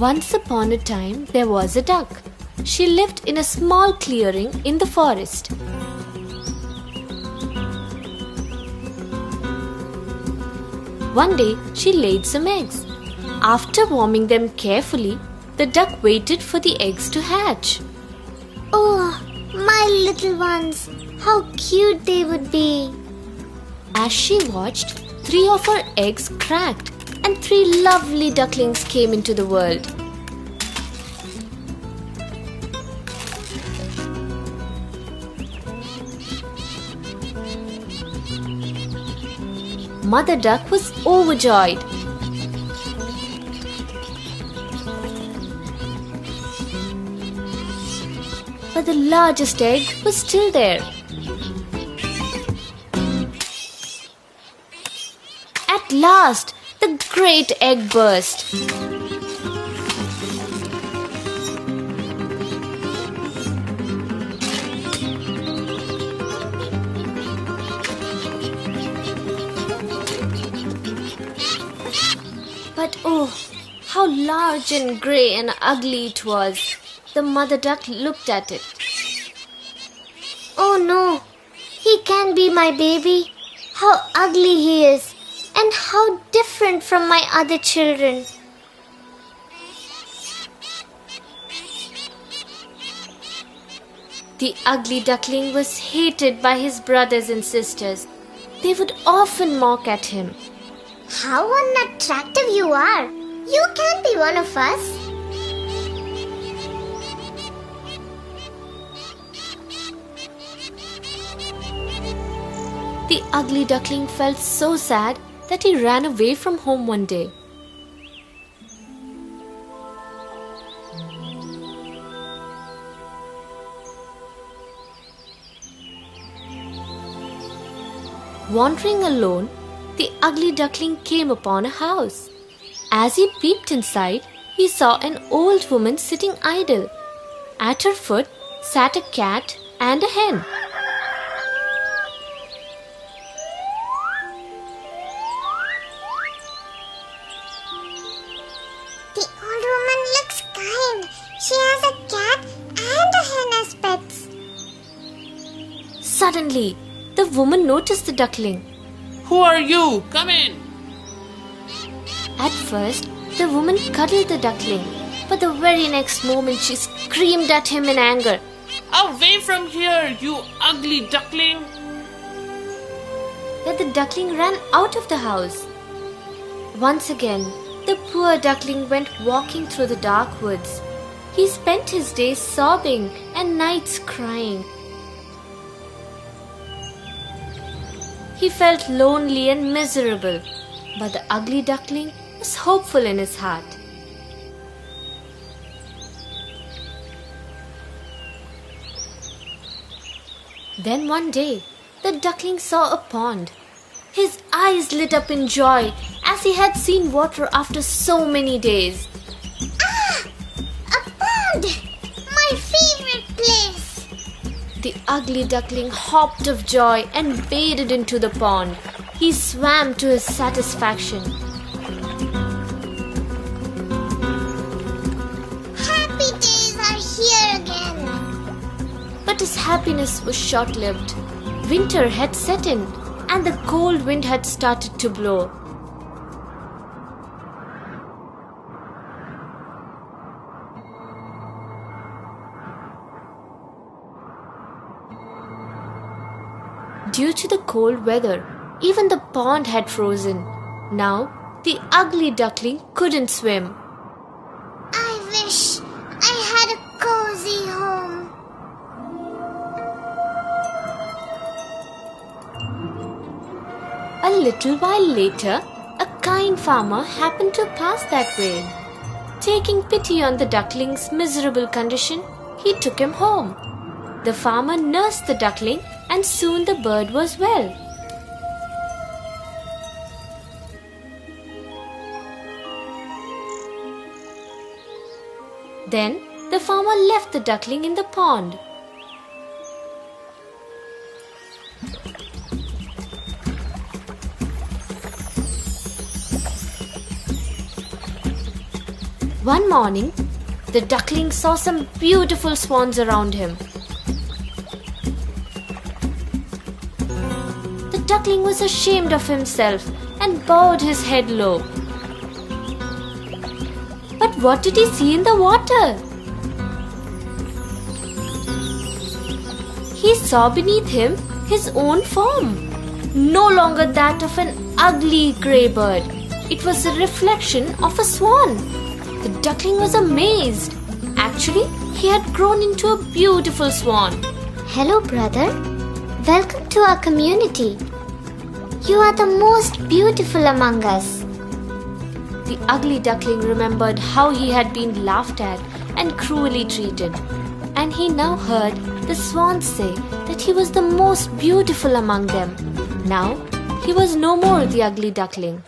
Once upon a time, there was a duck. She lived in a small clearing in the forest. One day, she laid some eggs. After warming them carefully, the duck waited for the eggs to hatch. Oh, my little ones, how cute they would be. As she watched, 3 of her eggs cracked and 3 lovely ducklings came into the world. Mother Duck was overjoyed. But the largest egg was still there. At last, the great egg burst. But oh, how large and grey and ugly it was. The mother duck looked at it. Oh no, he can't be my baby. How ugly he is, and how different from my other children. The ugly duckling was hated by his brothers and sisters. They would often mock at him. How unattractive you are. You can't be one of us. The ugly duckling felt so sad that he ran away from home one day. Wandering alone, the ugly duckling came upon a house. As he peeped inside, he saw an old woman sitting idle. At her foot sat a cat and a hen. The old woman looks kind. She has a cat and a hen as pets. Suddenly, the woman noticed the duckling. Who are you? Come in. At first, the woman cuddled the duckling, but the very next moment she screamed at him in anger. Away from here, you ugly duckling. Yet the duckling ran out of the house. Once again, the poor duckling went walking through the dark woods. He spent his days sobbing and nights crying. He felt lonely and miserable, but the ugly duckling was hopeful in his heart. Then one day, the duckling saw a pond. His eyes lit up in joy as he had seen water after so many days. Ah! A pond! My favorite place! The ugly duckling hopped of joy and waded into the pond. He swam to his satisfaction. Happy days are here again. But his happiness was short-lived. Winter had set in, and the cold wind had started to blow. Due to the cold weather, even the pond had frozen. Now, the ugly duckling couldn't swim. I wish I had a cozy home. A little while later, a kind farmer happened to pass that way. Taking pity on the duckling's miserable condition, he took him home. The farmer nursed the duckling and soon the bird was well. Then the farmer left the duckling in the pond. One morning, the duckling saw some beautiful swans around him. The duckling was ashamed of himself and bowed his head low. But what did he see in the water? He saw beneath him his own form, no longer that of an ugly grey bird. It was a reflection of a swan. The duckling was amazed. Actually, he had grown into a beautiful swan. Hello, brother. Welcome to our community. You are the most beautiful among us. The ugly duckling remembered how he had been laughed at and cruelly treated, and he now heard the swans say that he was the most beautiful among them. Now, he was no more the ugly duckling.